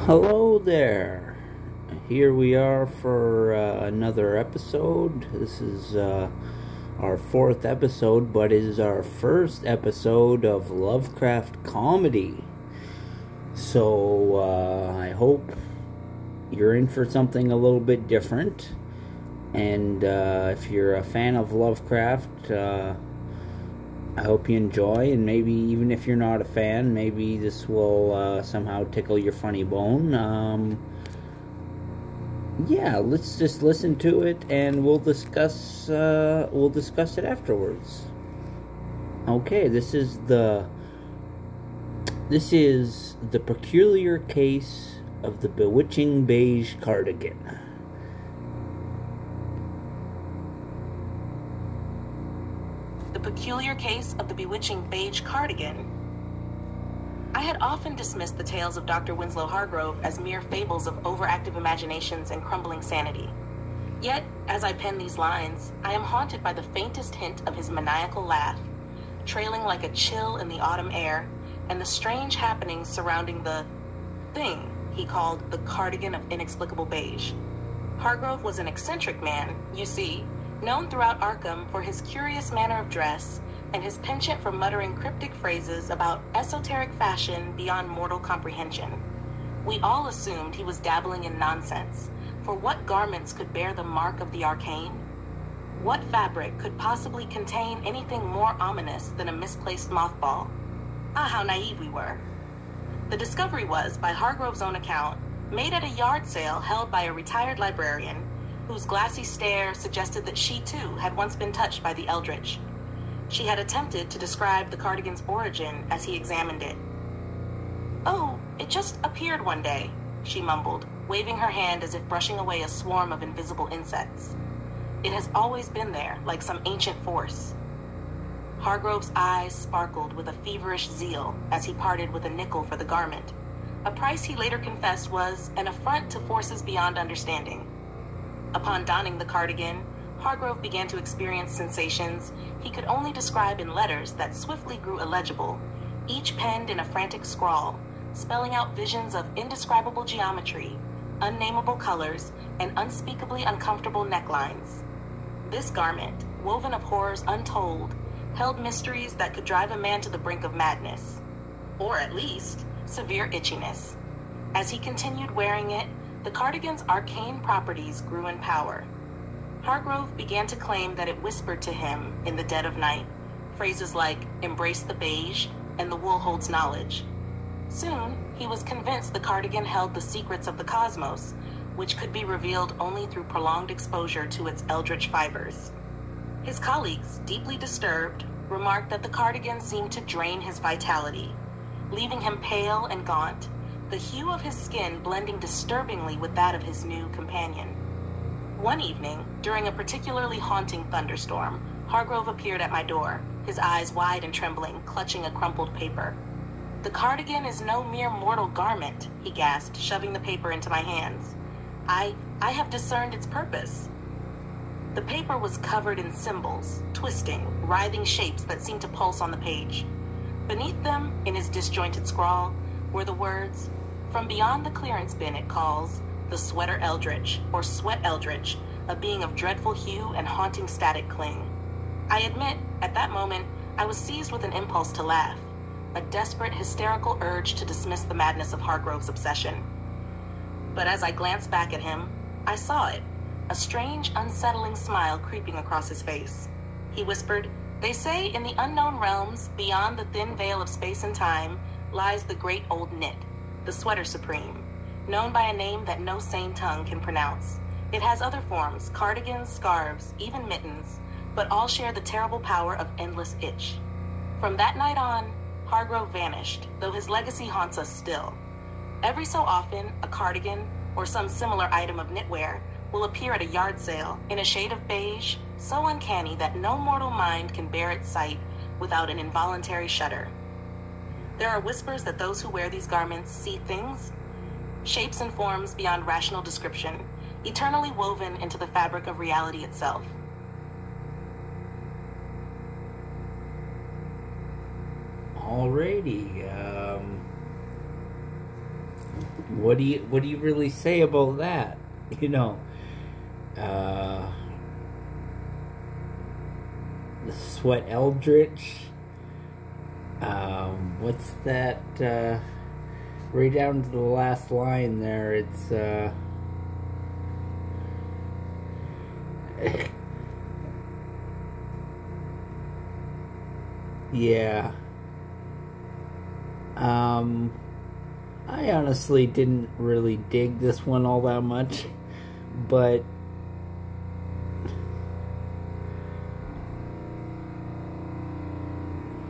Hello there. Here we are for another episode. This is our fourth episode, but it is our first episode of Lovecraft comedy. So I hope you're in for something a little bit different. And if you're a fan of Lovecraft, I hope you enjoy, and maybe even if you're not a fan, maybe this will somehow tickle your funny bone. Yeah, let's just listen to it, and we'll discuss it afterwards. Okay, this is the peculiar case of the bewitching beige cardigan. The peculiar case of the bewitching beige cardigan. I had often dismissed the tales of Dr. Winslow Hargrove as mere fables of overactive imaginations and crumbling sanity. Yet, as I pen these lines, I am haunted by the faintest hint of his maniacal laugh, trailing like a chill in the autumn air, and the strange happenings surrounding the thing he called the cardigan of inexplicable beige. Hargrove was an eccentric man, you see, known throughout Arkham for his curious manner of dress and his penchant for muttering cryptic phrases about esoteric fashion beyond mortal comprehension. We all assumed he was dabbling in nonsense, for what garments could bear the mark of the arcane? What fabric could possibly contain anything more ominous than a misplaced mothball? Ah, how naive we were. The discovery was, by Hargrove's own account, made at a yard sale held by a retired librarian, whose glassy stare suggested that she too had once been touched by the eldritch. She had attempted to describe the cardigan's origin as he examined it. "Oh, it just appeared one day," she mumbled, waving her hand as if brushing away a swarm of invisible insects. "It has always been there, like some ancient force." Hargrove's eyes sparkled with a feverish zeal as he parted with a nickel for the garment, a price he later confessed was an affront to forces beyond understanding. Upon donning the cardigan, Hargrove began to experience sensations he could only describe in letters that swiftly grew illegible, each penned in a frantic scrawl, spelling out visions of indescribable geometry, unnameable colors, and unspeakably uncomfortable necklines. This garment, woven of horrors untold, held mysteries that could drive a man to the brink of madness, or at least severe itchiness. As he continued wearing it, the cardigan's arcane properties grew in power. Hargrove began to claim that it whispered to him in the dead of night, phrases like "embrace the beige" and "the wool holds knowledge." Soon, he was convinced the cardigan held the secrets of the cosmos, which could be revealed only through prolonged exposure to its eldritch fibers. His colleagues, deeply disturbed, remarked that the cardigan seemed to drain his vitality, leaving him pale and gaunt, the hue of his skin blending disturbingly with that of his new companion. One evening, during a particularly haunting thunderstorm, Hargrove appeared at my door, his eyes wide and trembling, clutching a crumpled paper. "The cardigan is no mere mortal garment," he gasped, shoving the paper into my hands. I have discerned its purpose." The paper was covered in symbols, twisting, writhing shapes that seemed to pulse on the page. Beneath them, in his disjointed scrawl, were the words, "From beyond the clearance bin it calls, the sweater eldritch, or sweat eldritch, a being of dreadful hue and haunting static cling." I admit, at that moment, I was seized with an impulse to laugh, a desperate, hysterical urge to dismiss the madness of Hargrove's obsession. But as I glanced back at him, I saw it, a strange, unsettling smile creeping across his face. He whispered, "They say in the unknown realms, beyond the thin veil of space and time, lies the great old knit, the sweater supreme, known by a name that no sane tongue can pronounce. It has other forms, cardigans, scarves, even mittens, but all share the terrible power of endless itch." From that night on, Hargrove vanished, though his legacy haunts us still. Every so often, a cardigan, or some similar item of knitwear, will appear at a yard sale in a shade of beige, so uncanny that no mortal mind can bear its sight without an involuntary shudder. There are whispers that those who wear these garments see things, shapes and forms beyond rational description, eternally woven into the fabric of reality itself. Alrighty, what do you really say about that? You know, the Sweat Eldritch. What's that? Right down to the last line there. It's yeah. I honestly didn't really dig this one all that much, but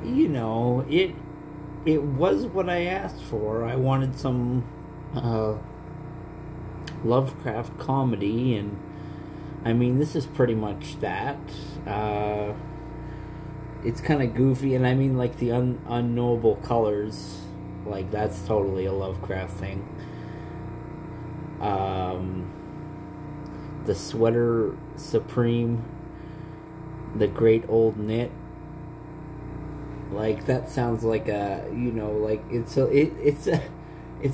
you know, it was what I asked for. I wanted some Lovecraft comedy, and I mean, this is pretty much that. It's kind of goofy, and I mean, like, the unknowable colors, like, that's totally a Lovecraft thing. The Sweater Supreme, the Great Old Knit, like, that sounds like a, you know, like, it's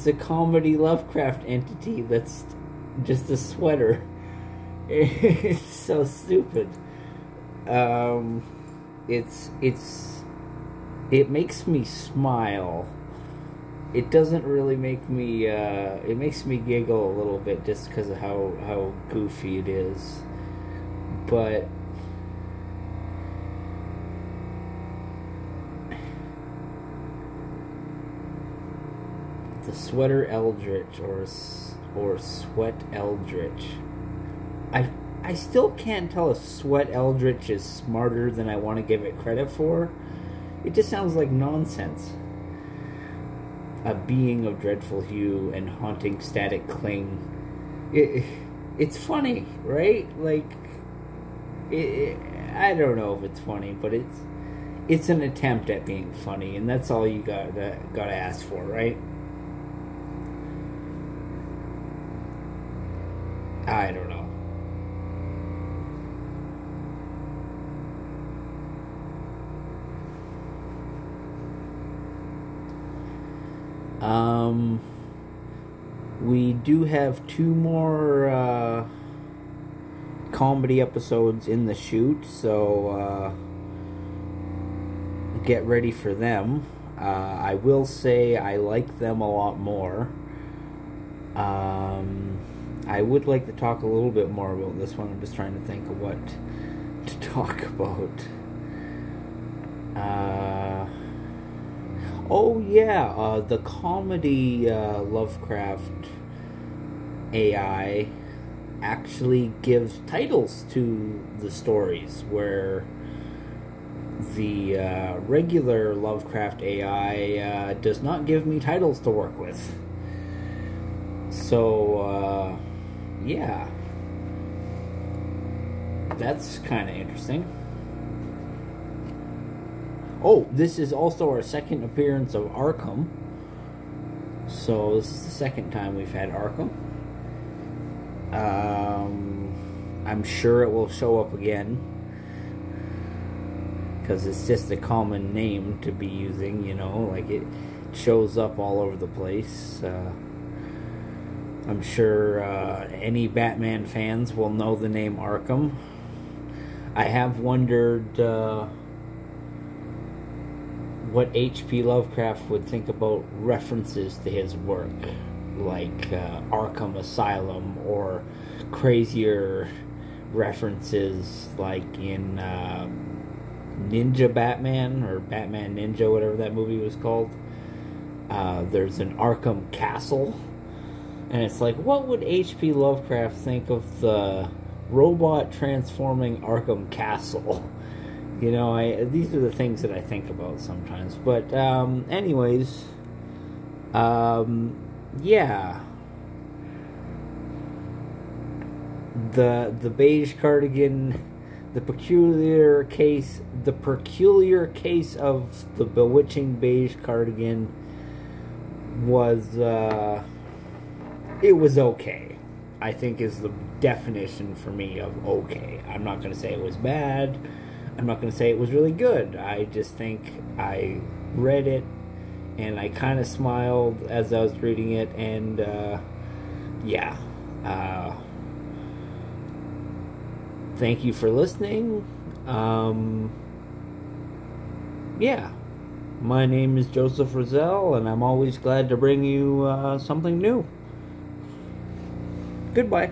a comedy Lovecraft entity that's just a sweater. It's so stupid. It makes me smile. It doesn't really make me, it makes me giggle a little bit just because of how goofy it is. But the Sweater Eldritch, or Sweat Eldritch. I still can't tell if Sweat Eldritch is smarter than I want to give it credit for. It just sounds like nonsense. A being of dreadful hue and haunting static cling. It's funny, right? Like, I don't know if it's funny, but it's an attempt at being funny, and that's all you gotta ask for, right? I don't know. We do have 2 more comedy episodes in the chute, so get ready for them. I will say I like them a lot more. I would like to talk a little bit more about this one. I'm just trying to think of what to talk about. Oh yeah, the comedy Lovecraft AI actually gives titles to the stories, where the regular Lovecraft AI does not give me titles to work with. So, yeah. That's kind of interesting. Oh, this is also our second appearance of Arkham. So, this is the second time we've had Arkham. I'm sure it will show up again, because it's just a common name to be using, you know, like it shows up all over the place. I'm sure any Batman fans will know the name Arkham. I have wondered what H.P. Lovecraft would think about references to his work, like Arkham Asylum, or crazier references like in Ninja Batman, or Batman Ninja, whatever that movie was called. There's an Arkham Castle, and it's like, what would H.P. Lovecraft think of the robot transforming Arkham Castle? You know, these are the things that I think about sometimes. But anyways, yeah, the Beige Cardigan, the peculiar case of the Bewitching Beige Cardigan was it was okay, I think, is the definition for me of okay. I'm not going to say it was bad. I'm not going to say it was really good. I just think I read it and I kind of smiled as I was reading it, and yeah. Thank you for listening. Yeah. My name is Joseph Roszell, and I'm always glad to bring you something new. Goodbye.